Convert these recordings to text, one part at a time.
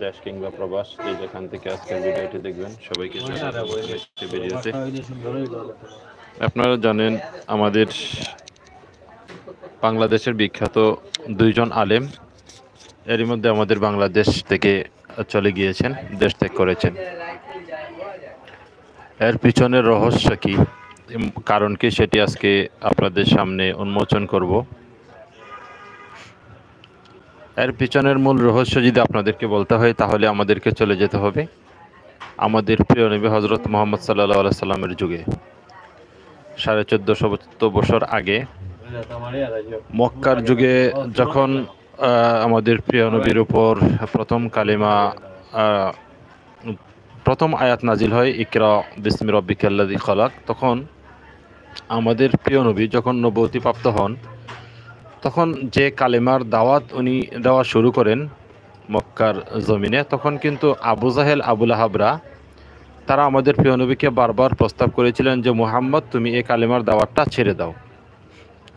দেশ কিংবা প্রবাস যে যেখান থেকে আজকের ভিডিওটি দেখবেন সবাইকে বেরিয়েছে। আপনারা জানেন আমাদের বাংলাদেশের বিখ্যাত দুইজন আলেম এরই মধ্যে আমাদের বাংলাদেশ থেকে চলে গিয়েছেন, দেশ ত্যাগ করেছেন। এর পিছনের রহস্য কি, কারণ কি, সেটি আজকে আপনাদের সামনে উন্মোচন করব। এর পিছনের মূল রহস্য যদি আপনাদেরকে বলতে হয় তাহলে আমাদেরকে চলে যেতে হবে আমাদের প্রিয় নবী হজরত মুহাম্মদ সাল্লাল্লাহু আলাইহি সাল্লামের যুগে। 1450 বছর আগে মক্কার যুগে যখন আমাদের প্রিয় নবীর উপর প্রথম আয়াত নাজিল হয়, ইকরা বিসমি রাব্বিকাল্লাযী খালাক, তখন আমাদের প্রিয় নবী যখন নবুয়তি প্রাপ্ত হন তখন যে কালেমার দাওয়াত উনি দেওয়া শুরু করেন মক্কার জমিনে, তখন কিন্তু আবু জাহেল, আবু লাহাবরা তারা আমাদের প্রিয় নবীকে বারবার প্রস্তাব করেছিলেন যে মুহাম্মদ, তুমি এই কালেমার দাওয়াতটা ছেড়ে দাও।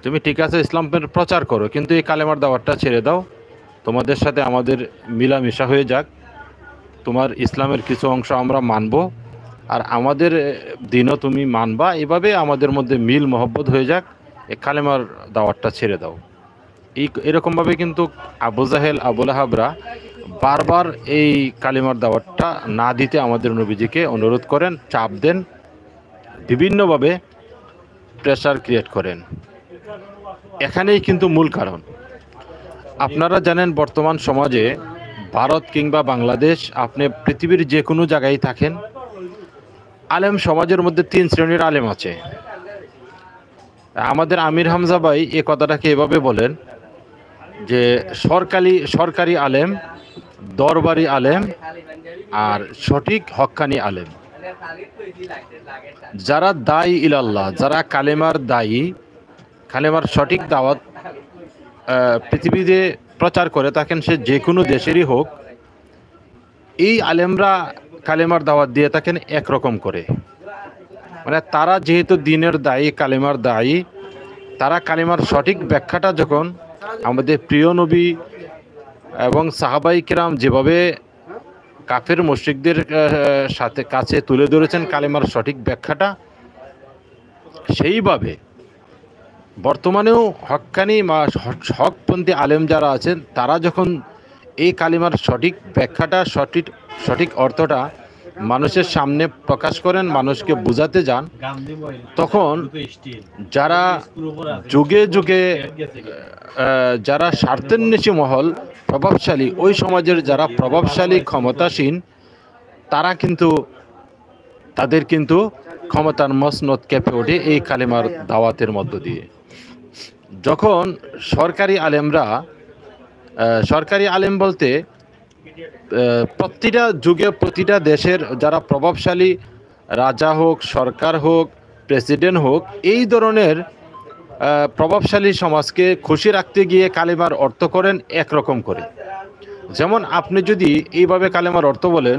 তুমি ঠিক আছে ইসলামের প্রচার করো, কিন্তু এই কালেমার দাওয়াতটা ছেড়ে দাও, তোমাদের সাথে আমাদের মিলামিশা হয়ে যাক, তোমার ইসলামের কিছু অংশ আমরা মানব আর আমাদের দিনও তুমি মানবা, এভাবে আমাদের মধ্যে মিল মহব্বত হয়ে যাক, এই কালেমার দাওয়াতটা ছেড়ে দাও। এরকমভাবে কিন্তু আবু জাহেল, আবু লাহাবরা বারবার এই কালিমার দাওয়াতটা না দিতে আমাদের নবীজিকে অনুরোধ করেন, চাপ দেন, বিভিন্নভাবে প্রেসার ক্রিয়েট করেন। এখানেই কিন্তু মূল কারণ। আপনারা জানেন বর্তমান সমাজে ভারত কিংবা বাংলাদেশ, আপনি পৃথিবীর যে কোনো জায়গায় থাকেন, আলেম সমাজের মধ্যে 3 শ্রেণীর আলেম আছে। আমাদের আমির হামজা ভাই এ কথাটাকে এভাবে বলেন যে সরকারি আলেম, দরবারি আলেম আর সঠিক হক্কানি আলেম। যারা দায়ী ইলাল্লাহ, যারা কালেমার দায়ী, কালেমার সঠিক দাওয়াত পৃথিবীতে প্রচার করে থাকেন, সে যে কোনো দেশেরই হোক, এই আলেমরা কালেমার দাওয়াত দিয়ে থাকেন একরকম করে। মানে তারা যেহেতু দিনের দায়ী, কালেমার দায়ী, তারা কালেমার সঠিক ব্যাখ্যাটা যখন আমাদের প্রিয় নবী এবং সাহাবাই কিরাম যেভাবে কাফের মুশরিকদের কাছে তুলে ধরেছেন কালেমার সঠিক ব্যাখ্যাটা, সেইভাবে বর্তমানেও হক্কানি বা হকপন্থী আলেম যারা আছেন তারা যখন এই কালিমার সঠিক ব্যাখ্যাটা, সঠিক অর্থটা মানুষের সামনে প্রকাশ করেন, মানুষকে বোঝাতে যান, তখন যারা যুগে যুগে যারা স্বার্থান্বেষী মহল, প্রভাবশালী, ওই সমাজের যারা প্রভাবশালী ক্ষমতাসীন, তারা কিন্তু তাদের ক্ষমতার মসনদ কেঁপে ওঠে এই কালিমার দাওয়াতের মধ্য দিয়ে। যখন সরকারি আলেম বলতে প্রতিটা যুগে প্রতিটা দেশের যারা প্রভাবশালী রাজা হোক, সরকার হোক, প্রেসিডেন্ট হোক, এই ধরনের প্রভাবশালী সমাজকে খুশি রাখতে গিয়ে কালেমার অর্থ করেন একরকম করে। যেমন আপনি যদি এইভাবে কালেমার অর্থ বলেন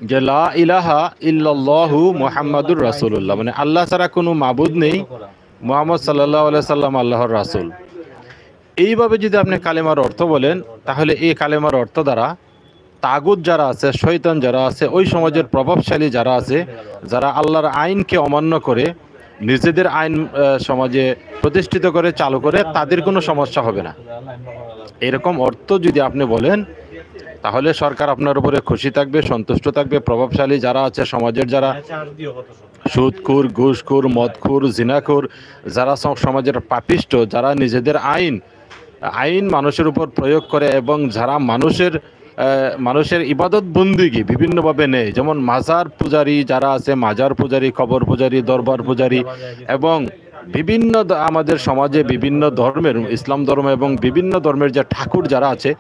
যে লা ইলাহা ইল্লাল্লাহু মুহাম্মাদুর রাসূলুল্লাহ, মানে আল্লাহ ছাড়া কোনো মাবুদ নেই, মুহাম্মদ সাল্লাল্লাহু আলাইহি সাল্লাম আল্লাহর রাসূল, এইভাবে যদি আপনি কালেমার অর্থ বলেন, তাহলে এই কালেমার অর্থ দ্বারা তাগুত যারা আছে, শয়তান যারা আছে, ওই সমাজের প্রভাবশালী যারা আছে, যারা আল্লাহর আইনকে অমান্য করে নিজেদের আইন সমাজে প্রতিষ্ঠিত করে চালু করে, তাদের কোনো সমস্যা হবে না। এরকম অর্থ যদি আপনি বলেন, তাহলে সরকার আপনার উপরে খুশি থাকবে, সন্তুষ্ট থাকবে। প্রভাবশালী যারা আছে সমাজের, যারা সুদখোর, ঘুষখোর, মদখোর, জিনাখোর, যারা সমাজের পাপিষ্ট, যারা নিজেদের আইন মানুষের উপর প্রয়োগ করে এবং যারা মানুষের ইবাদত বন্দিগি বিভিন্নভাবে নেয়, যেমন মাজার পূজারী যারা আছে, মাজার পূজারী, কবর পূজারী, দরবার পূজারী, এবং বিভিন্ন আমাদের সমাজে বিভিন্ন ধর্মের, ইসলাম ধর্ম এবং বিভিন্ন ধর্মের যে ঠাকুর যারা আছে,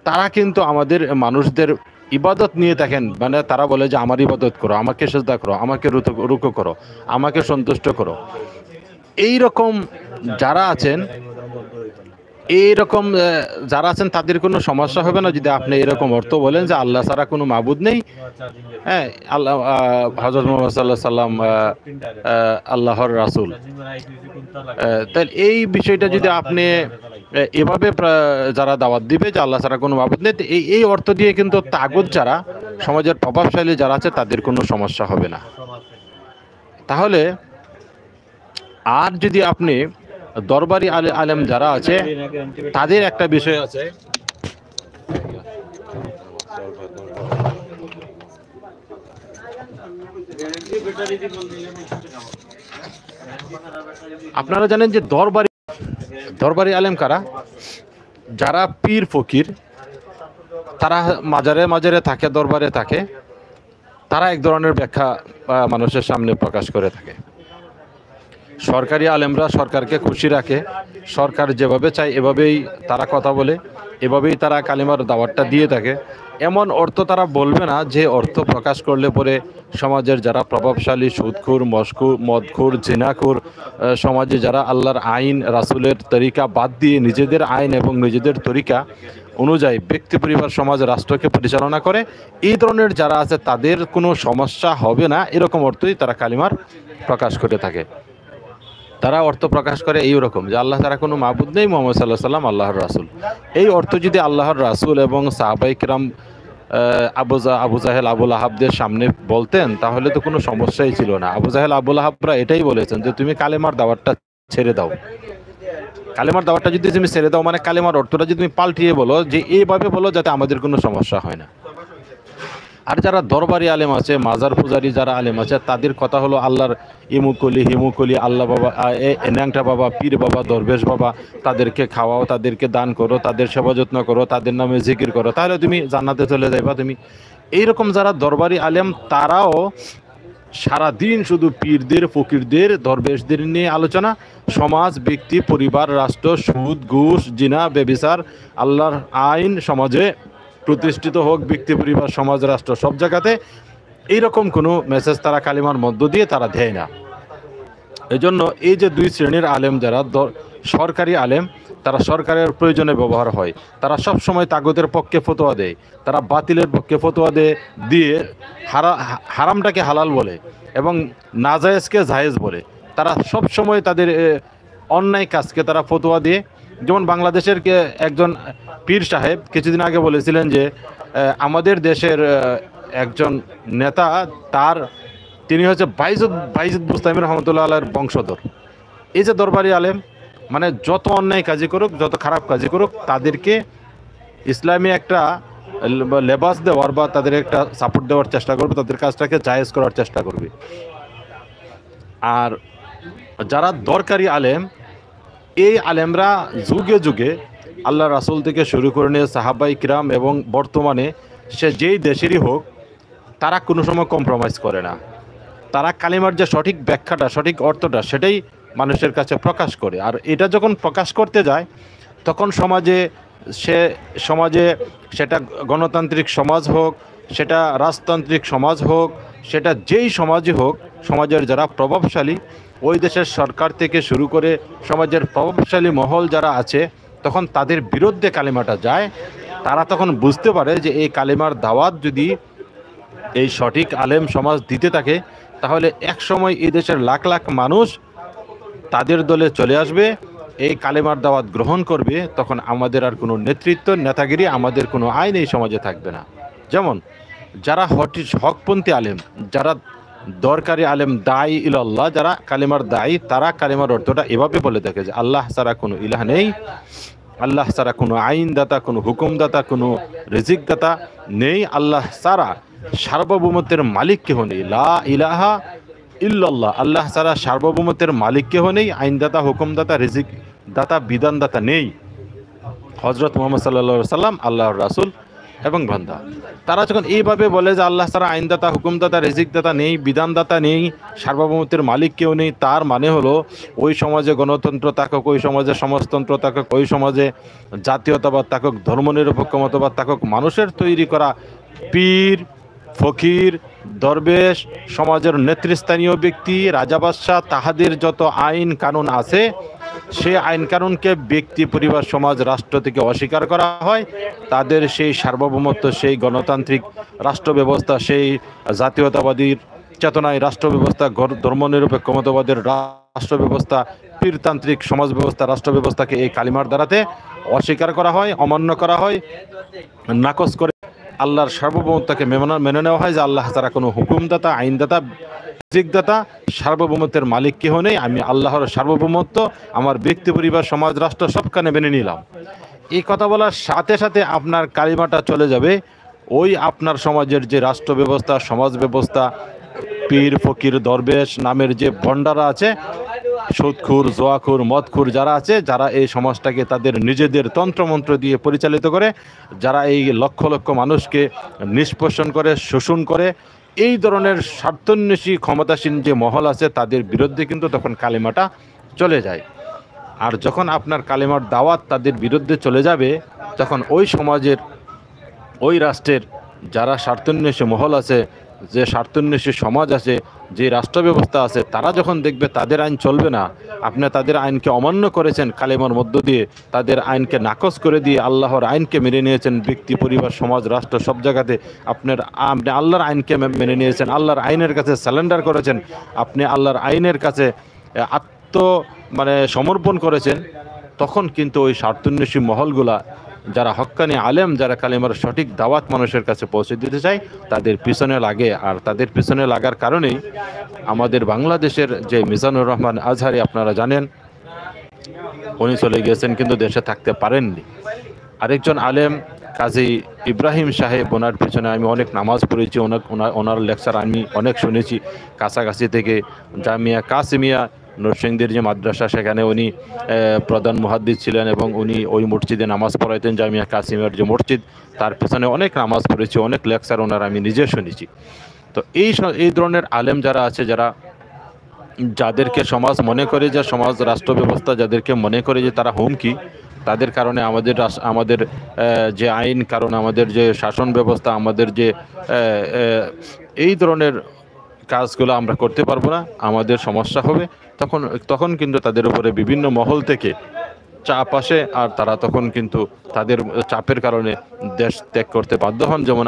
তারা কিন্তু আমাদের মানুষদের ইবাদত নিয়ে থাকেন। মানে তারা বলে যে আমার ইবাদত করো, আমাকে সেজদা করো, আমাকে রুকু করো, আমাকে সন্তুষ্ট করো। এইরকম যারা আছেন তাদের কোনো সমস্যা হবে না যদি আপনি এরকম অর্থ বলেন যে আল্লাহ ছাড়া কোনো মাবুদ নেই, হ্যাঁ, আল্লাহ, হযরত মুহাম্মদ সাল্লাল্লাহু আলাইহি সাল্লাম আল্লাহর রাসূল। তাহলে এই বিষয়টা যদি আপনি এভাবে যারা দাওয়াত দিবে যে আল্লাহ ছাড়া কোনো মাবুদ নেই, এই অর্থ দিয়ে কিন্তু তাগুত যারা সমাজের প্রভাবশালী যারা আছে তাদের কোনো সমস্যা হবে না। তাহলে আর যদি আপনি দরবারি আলেম যারা আছে তাদের একটা বিষয় আছে, আপনারা জানেন যে দরবারি আলেম কারা? যারা পীর ফকির, তারা মাজারে মাজারে থাকে, দরবারে থাকে, তারা এক ধরনের ব্যাখ্যা মানুষের সামনে প্রকাশ করে থাকে। সরকারি আলেমরা সরকারকে খুশি রাখে, সরকার যেভাবে চায় এভাবেই তারা কথা বলে, এভাবেই তারা কালিমার দাওয়াতটা দিয়ে থাকে। এমন অর্থ তারা বলবে না যে অর্থ প্রকাশ করলে পরে সমাজের যারা প্রভাবশালী সুদখোর, মদখোর, জিনাখোর, সমাজে যারা আল্লাহর আইন রাসূলের তরিকা বাদ দিয়ে নিজেদের আইন এবং নিজেদের তরিকা অনুযায়ী ব্যক্তি, পরিবার, সমাজ, রাষ্ট্রকে পরিচালনা করে, এই ধরনের যারা আছে তাদের কোনো সমস্যা হবে না, এরকম অর্থই তারা কালিমার প্রকাশ করে থাকে। তারা অর্থ প্রকাশ করে এইরকম যে আল্লাহ ছাড়া কোনো মাবুদ নেই, মুহাম্মদ সাল্লাল্লাহু আলাইহি ওয়াসাল্লাম আল্লাহর রাসূল। এই অর্থ যদি আল্লাহর রাসূল এবং সাহাবায়ে কিরাম আবু জাহেল, আবুল আহাবদের সামনে বলতেন তাহলে তো কোনো সমস্যাই ছিল না। আবু জাহেল, আবুল আহাবরা এটাই বলেছেন যে তুমি কালেমার দাওয়াতটা ছেড়ে দাও। কালেমার দাওয়াতটা যদি তুমি ছেড়ে দাও মানে কালেমার অর্থটা যদি তুমি পাল্টিয়ে বলো যে এইভাবে বলো যাতে আমাদের কোনো সমস্যা হয় না। আর যারা দরবারি আলেম আছে, মাজার পূজারি যারা আলেম আছে, তাদের কথা হলো আল্লাহর ইমুকলি হিমুকলি, আল্লাহ বাবা, ন্যাংটা বাবা, পীর বাবা, দরবেশ বাবা, তাদেরকে খাওয়াও, তাদেরকে দান করো, তাদের সেবা যত্ন করো, তাদের নামে জিকির করো, তাহলে তুমি জান্নাতে চলে যাইবা। তুমি এইরকম যারা দরবারি আলেম তারাও সারাদিন শুধু পীরদের, ফকিরদের, দরবেশদের নিয়ে আলোচনা, সমাজ, ব্যক্তি, পরিবার, রাষ্ট্র, সুদ, ঘুষ, জিনা, বেবিচার, আল্লাহর আইন সমাজে প্রতিষ্ঠিত হোক, ব্যক্তি, পরিবার, সমাজ, রাষ্ট্র সব জায়গাতে এইরকম কোনো মেসেজ তারা কালিমার মধ্য দিয়ে তারা দেয় না। এই জন্য এই যে দুই শ্রেণীর আলেম যারা সরকারি আলেম, তারা সরকারের প্রয়োজনে ব্যবহার হয়, তারা সব সময় তাগুতের পক্ষে ফতোয়া দেয়, তারা বাতিলের পক্ষে ফতোয়া দিয়ে হারামটাকে হালাল বলে এবং নাজায়েজকে জায়েজ বলে। তারা সব সময় তাদের অন্যায় কাজকে তারা ফতোয়া দিয়ে, যেমন বাংলাদেশের একজন পীর সাহেব কিছুদিন আগে বলেছিলেন যে আমাদের দেশের একজন নেতা, তিনি হচ্ছে বাইজুদ বুস্তামি রহমতুল্লাহ আলাইহির বংশধর। এই যে দরবারি আলেম মানে যত অন্যায় কাজই করুক, যত খারাপ কাজই করুক, তাদেরকে ইসলামী একটা লেবাস দেওয়ার বা তাদের একটা সাপোর্ট দেওয়ার চেষ্টা করবে, তাদের কাজটাকে জায়েজ করার চেষ্টা করবে। আর যারা দরকারি আলেম, এই আলেমরা যুগে যুগে আল্লাহ রাসূল থেকে শুরু করে নিয়ে সাহাবাই কিরাম এবং বর্তমানে সে যেই দেশেরই হোক, তারা কোনো সময় কম্প্রোমাইজ করে না। তারা কালিমার যে সঠিক ব্যাখ্যাটা, সঠিক অর্থটা সেটাই মানুষের কাছে প্রকাশ করে। আর এটা যখন প্রকাশ করতে যায় তখন সমাজে সেটা গণতান্ত্রিক সমাজ হোক, সেটা রাজতান্ত্রিক সমাজ হোক, সেটা যেই সমাজই হোক, সমাজের যারা প্রভাবশালী, ওই দেশের সরকার থেকে শুরু করে সমাজের প্রভাবশালী মহল যারা আছে, তখন তাদের বিরুদ্ধে কালিমাটা যায়। তারা তখন বুঝতে পারে যে এই কালিমার দাওয়াত যদি এই সঠিক আলেম সমাজ দিতে থাকে তাহলে এক সময় এই দেশের লাখ লাখ মানুষ তাদের দলে চলে আসবে, এই কালেমার দাওয়াত গ্রহণ করবে। তখন আমাদের আর কোনো নেতৃত্ব, নেতাগিরি, আমাদের কোনো আইন এই সমাজে থাকবে না। যেমন যারা হকপন্থী আলেম, যারা দরকারি আলেম, দায়ী ইলাল্লাহ, যারা কালেমার দায়ী, তারা কালেমার অর্থটা এভাবে বলে থাকে যে আল্লাহ ছাড়া কোনো ইলাহ নেই, আল্লাহ ছাড়া কোনো আইনদাতা, কোনো হুকুমদাতা, কোনো রিজিকদাতা নেই, আল্লাহ ছাড়া সার্বভৌমত্বের মালিক কেহ নেই, লা ইলাহা ইল্লাল্লাহ, আল্লাহ ছাড়া সার্বভৌমত্বের মালিক কেহ নেই, আইনদাতা, হুকুমদাতা, রিজিক দাতা, বিধানদাতা নেই। হযরত মুহাম্মদ সাল্লাল্লাহু আলাইহি সাল্লাম আল্লাহর রাসূল এবং বান্দা। তারা যখন এইভাবে বলে যে আল্লাহ ছাড়া আইনদাতা, হুকুমদাতা, রিজিকদাতা নেই, বিধানদাতা নেই, সার্বভৌমত্বের মালিক কেউ নেই, তার মানে হলো ওই সমাজে গণতন্ত্র থাকুক, ওই সমাজে সমাজতন্ত্র থাকুক, ওই সমাজে জাতীয়তাবাদ থাকুক, ধর্মনিরপেক্ষ মতবাদ থাকুক, মানুষের তৈরি করা পীর, ফকির, দরবেশ, সমাজের নেতৃস্থানীয় ব্যক্তি, রাজা বাদশাহ, তাহাদের যত আইন কানুন আছে, সেই আইন কানুনকে ব্যক্তি, পরিবার, সমাজ, রাষ্ট্র থেকে অস্বীকার করা হয়। তাদের সেই সার্বভৌমত্ব, সেই গণতান্ত্রিক রাষ্ট্র ব্যবস্থা, সেই জাতীয়তাবাদীর চেতনায় রাষ্ট্র ব্যবস্থা, ধর্মনিরপেক্ষ মতবাদের রাষ্ট্র ব্যবস্থা পীরতান্ত্রিক সমাজ ব্যবস্থা, রাষ্ট্র ব্যবস্থাকে এই কালিমার দ্বারাতে অস্বীকার করা হয়, অমান্য করা হয়, নাকচ করে আল্লাহর সার্বভৌমত্বকে মেনে নেওয়া হয় যে আল্লাহ তারা কোনো হুকুমদাতা, আইনদাতা, রিজিকদাতা, সার্বভৌমত্বের মালিক কেহ নেই, আমি আল্লাহর সার্বভৌমত্ব আমার ব্যক্তি, পরিবার, সমাজ, রাষ্ট্র সবখানে মেনে নিলাম। এই কথা বলার সাথে সাথে আপনার কালিমাটা চলে যাবে ওই আপনার সমাজের যে রাষ্ট্র ব্যবস্থা, সমাজ ব্যবস্থা, পীর ফকির দরবেশ নামের যে ভণ্ডারা আছে, সুদখুর, জোয়াখুর, মদখুর যারা আছে, যারা এই সমাজটাকে তাদের নিজেদের তন্ত্রমন্ত্র দিয়ে পরিচালিত করে, যারা এই লক্ষ লক্ষ মানুষকে নিষ্পেষণ করে, শোষণ করে, এই ধরনের স্বার্থান্বেষী ক্ষমতাসীন যে মহল আছে তাদের বিরুদ্ধে কিন্তু তখন কালিমাটা চলে যায়। আর যখন আপনার কালিমার দাওয়াত তাদের বিরুদ্ধে চলে যাবে, তখন ওই সমাজের, ওই রাষ্ট্রের যারা স্বার্থান্বেষী মহল আছে, যে স্বার্থান্বেষী সমাজ আছে, যে রাষ্ট্র ব্যবস্থা আছে, তারা যখন দেখবে তাদের আইন চলবে না, আপনি তাদের আইনকে অমান্য করেছেন কালেমার মধ্য দিয়ে, তাদের আইনকে নাকচ করে দিয়ে আল্লাহর আইনকে মেনে নিয়েছেন, ব্যক্তি, পরিবার, সমাজ, রাষ্ট্র সব জায়গাতে আপনি আল্লাহর আইনকে মেনে নিয়েছেন, আল্লাহর আইনের কাছে স্যালেন্ডার করেছেন, আপনি আল্লাহর আইনের কাছে সমর্পণ করেছেন, তখন কিন্তু ওই স্বার্থান্বেষী মহলগুলা, যারা হক্কানি আলেম, যারা কালিমার সঠিক দাওয়াত মানুষের কাছে পৌঁছে দিতে চায়, তাদের পিছনে লাগে। আর তাদের পিছনে লাগার কারণেই আমাদের বাংলাদেশের যে মিজানুর রহমান আজহারি, আপনারা জানেন উনি চলে গিয়েছেন কিন্তু দেশে থাকতে পারেননি। আরেকজন আলেম কাজী ইব্রাহিম সাহেব, ওনার পিছনে আমি অনেক নামাজ পড়েছি, ওনার লেকচার আমি অনেক শুনেছি। কাছাকাছি থেকে জামিয়া কাসিমিয়া নরসিংদীর যে মাদ্রাসা, সেখানে উনি প্রধান মুহাদ্দিস ছিলেন এবং উনি ওই মসজিদে নামাজ পড়াইতেন, জামিয়া কাসিমিয়ার যে মসজিদ, তার পিছনে অনেক নামাজ পড়েছি, অনেক লেকচার ওনার আমি নিজে শুনেছি। তো এই ধরনের আলেম যারা আছে, যাদেরকে সমাজ মনে করে যে সমাজ, রাষ্ট্র ব্যবস্থা যাদেরকে মনে করে যে তারা হুমকি, তাদের কারণে আমাদের যে আইন, কারণ আমাদের যে শাসন ব্যবস্থা, আমাদের যে এই ধরনের কাজগুলো আমরা করতে পারবো না, আমাদের সমস্যা হবে, তখন কিন্তু তাদের উপরে বিভিন্ন মহল থেকে চাপ আসে, আর তারা তখন কিন্তু তাদের চাপের কারণে দেশ ত্যাগ করতে বাধ্য হন। যেমন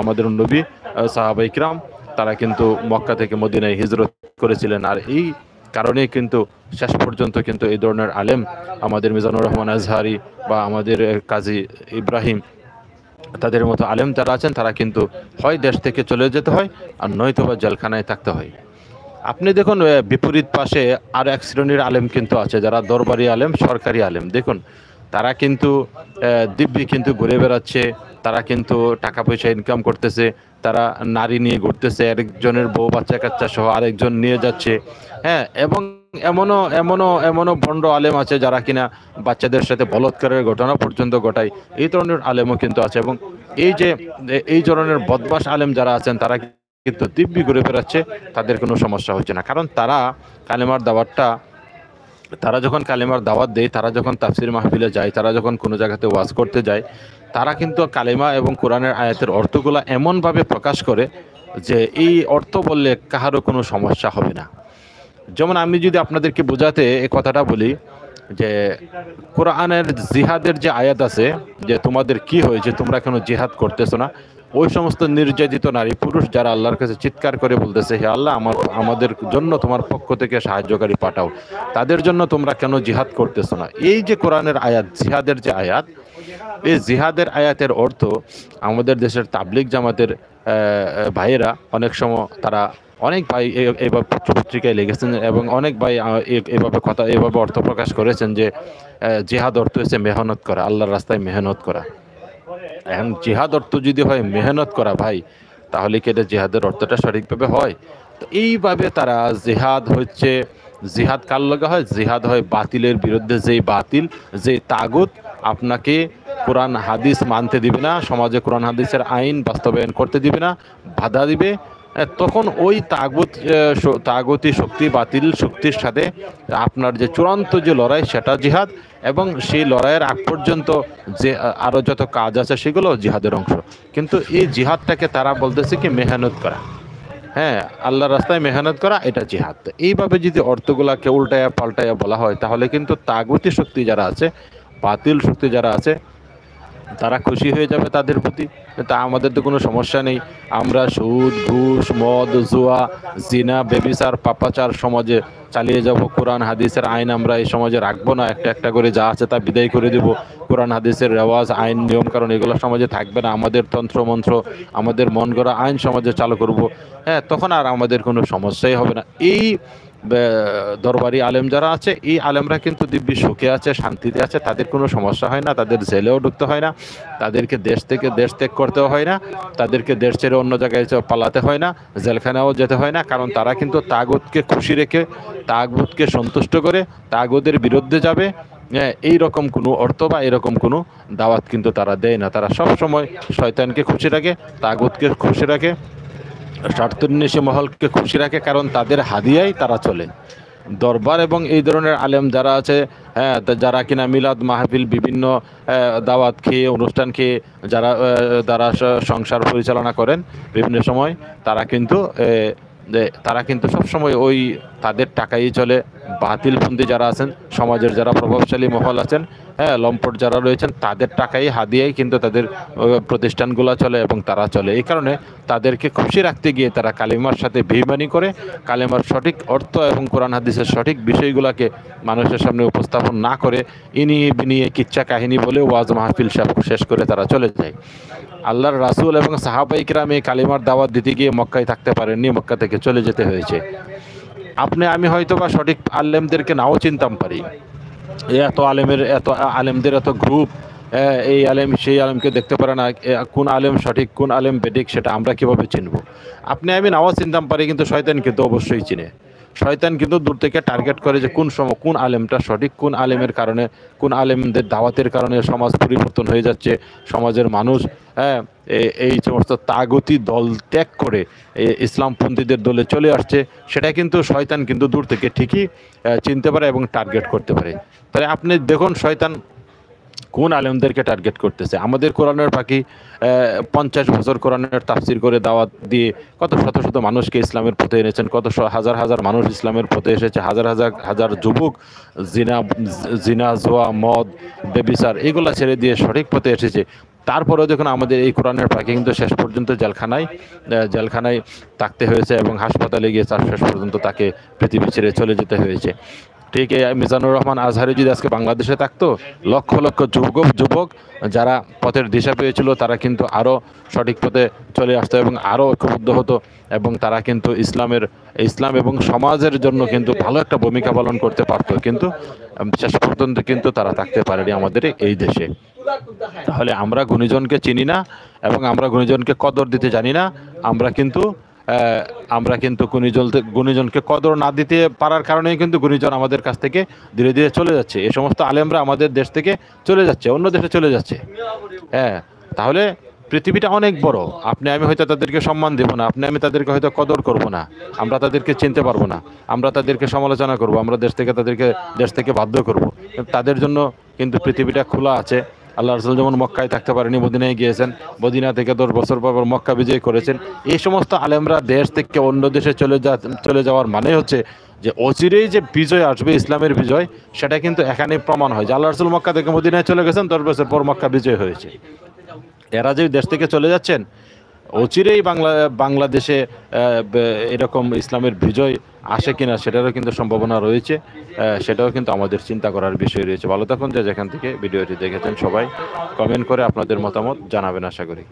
আমাদের নবী সাহাবায়ে কিরাম, তারা কিন্তু মক্কা থেকে মদিনায় হিজরত করেছিলেন। আর এই কারণেই কিন্তু শেষ পর্যন্ত কিন্তু এই ধরনের আলেম, আমাদের মিজানুর রহমান আজহারি বা আমাদের কাজী ইব্রাহিম, তাদের মতো আলেম যারা আছেন, তারা কিন্তু হয় দেশ থেকে চলে যেতে হয়, আর নয়তোবা জেলখানায় থাকতে হয়। আপনি দেখুন বিপরীত পাশে আর এক শ্রেণীর আলেম কিন্তু আছে, যারা দরবারি আলেম, সরকারি আলেম। দেখুন তারা কিন্তু দিব্যি কিন্তু ঘুরে বেড়াচ্ছে, তারা কিন্তু টাকা পয়সা ইনকাম করতেছে, তারা নারী নিয়ে ঘুরতেছে, আরেকজনের বউ বাচ্চা কাচ্চা সহ আরেকজন নিয়ে যাচ্ছে। হ্যাঁ, এবং এমনও ভণ্ড আলেম আছে যারা কিনা বাচ্চাদের সাথে বলাৎকারের ঘটনা পর্যন্ত ঘটায়। এই ধরনের আলেমও কিন্তু আছে। এবং এই ধরনের বদমাশ আলেম যারা আছেন, তারা কিন্তু দিব্যি ঘুরে বেড়াচ্ছে, তাদের কোনো সমস্যা হচ্ছে না। কারণ তারা যখন কালেমার দাওয়াত দেয়, তারা যখন তাফসির মাহফিলে যায়, তারা যখন কোনো জায়গাতে ওয়াজ করতে যায়, তারা কিন্তু কালেমা এবং কোরআনের আয়াতের অর্থগুলো এমনভাবে প্রকাশ করে যে এই অর্থ বললে কাহারও কোনো সমস্যা হবে না। যেমন আমি যদি আপনাদেরকে বোঝাতে এই কথাটা বলি যে কোরআনের জিহাদের যে আয়াত আছে, যে তোমাদের কি হয়েছে, তোমরা কেন জিহাদ করতেছো না, ওই সমস্ত নির্যাতিত নারী পুরুষ যারা আল্লাহর কাছে চিৎকার করে বলতেছে, হে আল্লাহ, আমাদের জন্য তোমার পক্ষ থেকে সাহায্যকারী পাঠাও, তাদের জন্য তোমরা কেন জিহাদ করতেছো না। এই যে কোরআনের আয়াত, জিহাদের যে আয়াত, এই জিহাদের আয়াতের অর্থ আমাদের দেশের তাবলিগ জামাতের ভাইয়েরা অনেক সময়, তারা অনেক ভাই এভাবে পত্রিকায় লিখেছেন এবং অনেক ভাই এভাবে অর্থ প্রকাশ করেছেন যে জিহাদ অর্থ হচ্ছে মেহনত করা, আল্লাহর রাস্তায় মেহনত করা। এখন জিহাদ অর্থ যদি হয় মেহনত করা, ভাই, তাহলে কি এটা জিহাদের অর্থটা সঠিকভাবে হয়? তো এইভাবে তারা জিহাদ কার লগে হয়? জিহাদ হয় বাতিলের বিরুদ্ধে। যেই বাতিল, যেই তাগুত আপনাকে কোরআন হাদিস মানতে দিবে না, সমাজে কোরআন হাদিসের আইন বাস্তবায়ন করতে দিবে না, বাধা দিবে, তখন ওই তাগুতি শক্তি, বাতিল শক্তির সাথে আপনার যে চূড়ান্ত যে লড়াই, সেটা জিহাদ। এবং সেই লড়াইয়ের আগ পর্যন্ত যে আরও যত কাজ আছে, সেগুলো জিহাদের অংশ। কিন্তু এই জিহাদটাকে তারা বলতেছে কি মেহনত করা। হ্যাঁ, আল্লাহর রাস্তায় মেহনত করা, এটা জিহাদ। এইভাবে যদি অর্থগুলাকে উল্টায়া পাল্টায়া বলা হয়, তাহলে কিন্তু তাগুতি শক্তি যারা আছে, বাতিল শক্তি যারা আছে, তারা খুশি হয়ে যাবে তাদের প্রতি। তা আমাদের তো কোনো সমস্যা নেই। আমরা সুদ, ঘুষ, মদ, জুয়া, জিনা, ব্যভিচার, পাপাচার সমাজে চালিয়ে যাব। কোরআন হাদিসের আইন আমরা এই সমাজে রাখবো না। একটা একটা করে যা আছে তা বিদায় করে দেব। কোরআন হাদিসের রেওয়াজ, আইন, নিয়ম কারণ এগুলো সমাজে থাকবে না। আমাদের তন্ত্র মন্ত্র, আমাদের মন গড়া আইন সমাজে চালু করব। হ্যাঁ, তখন আর আমাদের কোনো সমস্যাই হবে না। এই দরবারি আলেম যারা আছে, এই আলেমরা কিন্তু দিব্যি সুখে আছে, শান্তিতে আছে, তাদের কোনো সমস্যা হয় না, তাদের জেলেও ঢুকতে হয় না, তাদেরকে দেশ থেকে দেশ ত্যাগ করতেও হয় না, তাদেরকে দেশ ছেড়ে অন্য জায়গায় পালাতে হয় না, জেলখানাও যেতে হয় না, কারণ তারা কিন্তু তাগুতকে খুশি রেখে, তাগুতকে সন্তুষ্ট করে, তাগুতের বিরুদ্ধে যাবে, হ্যাঁ, এইরকম কোনো অর্থ বা এরকম কোনো দাওয়াত কিন্তু তারা দেয় না। তারা সব সময় শয়তানকে খুশি রাখে, তাগুতকে খুশি রাখে, স্বার্থন্বেষী মহলকে খুশি রাখে, কারণ তাদের হাদিয়ায় তারা চলে। দরবার এবং এই ধরনের আলেম যারা আছে, হ্যাঁ, যারা কিনা মিলাদ মাহফিল বিভিন্ন দাওয়াত খেয়ে, অনুষ্ঠান খেয়ে যারা দ্বারা সংসার পরিচালনা করেন বিভিন্ন সময়, তারা কিন্তু তারা কিন্তু সবসময় ওই তাদের টাকাই চলে। বাতিলপন্থী যারা আছেন, সমাজের যারা প্রভাবশালী মহল আছেন, হ্যাঁ, লম্পট যারা রয়েছেন, তাদের টাকাই হাদিয়াই কিন্তু তাদের প্রতিষ্ঠানগুলো চলে এবং তারা চলে। এই কারণে তাদেরকে খুশি রাখতে গিয়ে তারা কালিমার সাথে বেঈমানি করে, কালিমার সঠিক অর্থ এবং কোরআন হাদিসের সঠিক বিষয়গুলোকে মানুষের সামনে উপস্থাপন না করে ইনিয়ে বিনিয়ে কিচ্ছা কাহিনী বলে ওয়াজ মাহফিল সব শেষ করে তারা চলে যায়। আল্লাহর রাসূল এবং সাহাবায়ে কিরাম এই কালিমার দাওয়াত দিতে গিয়ে মক্কায় থাকতে পারেননি, মক্কা থেকে চলে যেতে হয়েছে। আপনি আমি হয়তো বা সঠিক আলেমদেরকে নাও চিনতাম পারি, এত আলেমদের এত গ্রুপ, এই আলেম সেই আলেমকে দেখতে পারে না, কোন আলেম সঠিক কোন আলেম বেঠিক সেটা আমরা কিভাবে চিনব? আপনি আমি নাও চিনতাম পারি, কিন্তু শয়তান কিন্তু অবশ্যই চিনে। শয়তান কিন্তু দূর থেকে টার্গেট করে যে কোন আলেমটা সঠিক, কোন আলেমের কারণে, কোন আলেমদের দাওয়াতের কারণে সমাজ পরিবর্তন হয়ে যাচ্ছে, সমাজের মানুষ, হ্যাঁ, এই সমস্ত তাগুতি দল ত্যাগ করে ইসলামপন্থীদের দলে চলে আসছে, সেটা কিন্তু শয়তান কিন্তু দূর থেকে ঠিকই চিনতে পারে এবং টার্গেট করতে পারে। তাহলে আপনি দেখুন শয়তান কোন আলেমদেরকে টার্গেট করতেছে। আমাদের কোরআনের পাখি 50 বছর কোরআনের তাফসির করে দাওয়াত দিয়ে কত শত শত মানুষকে ইসলামের পথে এনেছেন, কত হাজার হাজার মানুষ ইসলামের পথে এসেছে, হাজার হাজার হাজার যুবক জিনা জিনা জোয়া, মদ, বেবিচার এগুলা ছেড়ে দিয়ে সঠিক পথে এসেছে। তারপরেও যখন আমাদের এই কোরআনের পাখি কিন্তু শেষ পর্যন্ত জেলখানায় থাকতে হয়েছে এবং হাসপাতালে গিয়ে তার শেষ পর্যন্ত তাকে পৃথিবী ছেড়ে চলে যেতে হয়েছে। ঠিক মিজানুর রহমান আজহারি যদি আজকে বাংলাদেশে থাকতো, লক্ষ লক্ষ যুবক যারা পথের দিশা পেয়েছিল, তারা কিন্তু আরও সঠিক পথে চলে আসতো এবং আরও ঐক্যবদ্ধ হতো, এবং তারা কিন্তু ইসলাম এবং সমাজের জন্য কিন্তু ভালো একটা ভূমিকা পালন করতে পারতো। কিন্তু শেষ পর্যন্ত কিন্তু তারা থাকতে পারেনি আমাদের এই দেশে। তাহলে আমরা গুণীজনকে চিনি না এবং আমরা গুণীজনকে কদর দিতে জানি না। আমরা কিন্তু গুণীজনকে কদর না দিতে পারার কারণেই কিন্তু গুণীজন আমাদের কাছ থেকে ধীরে ধীরে চলে যাচ্ছে। এই সমস্ত আলেমরা আমাদের দেশ থেকে চলে যাচ্ছে, অন্য দেশে চলে যাচ্ছে। হ্যাঁ, তাহলে পৃথিবীটা অনেক বড়। আপনি আমি হয়তো তাদেরকে সম্মান দেব না, আপনি আমি তাদেরকে হয়তো কদর করব না, আমরা তাদেরকে চিনতে পারবো না, আমরা তাদেরকে সমালোচনা করব, আমরা তাদেরকে দেশ থেকে বাধ্য করব। তাদের জন্য কিন্তু পৃথিবীটা খোলা আছে। আল্লাহ রাসূল যেমন মক্কায় থাকতে পারেনি, মদিনায় গিয়েছেন, মদিনা থেকে 10 বছর পর মক্কা বিজয় করেছেন। এই সমস্ত আলেমরা দেশ থেকে অন্য দেশে চলে যাওয়ার মানে হচ্ছে যে অচিরেই যে বিজয় আসবে, ইসলামের বিজয়, সেটা কিন্তু এখানেই প্রমাণ হয় যে আল্লাহ রাসূল মক্কা থেকে মদিনায় চলে গেছেন, 10 বছর পর মক্কা বিজয় হয়েছে। এরা যে দেশ থেকে চলে যাচ্ছেন, অচিরেই বাংলাদেশে এরকম ইসলামের বিজয় আসে কিনা সেটারও কিন্তু সম্ভাবনা রয়েছে। সেটাও কিন্তু আমাদের চিন্তা করার বিষয় রয়েছে। ভালো থাকুন, যেখান থেকে ভিডিওটি দেখেছেন সবাই কমেন্ট করে আপনাদের মতামত জানাবেন আশা করি।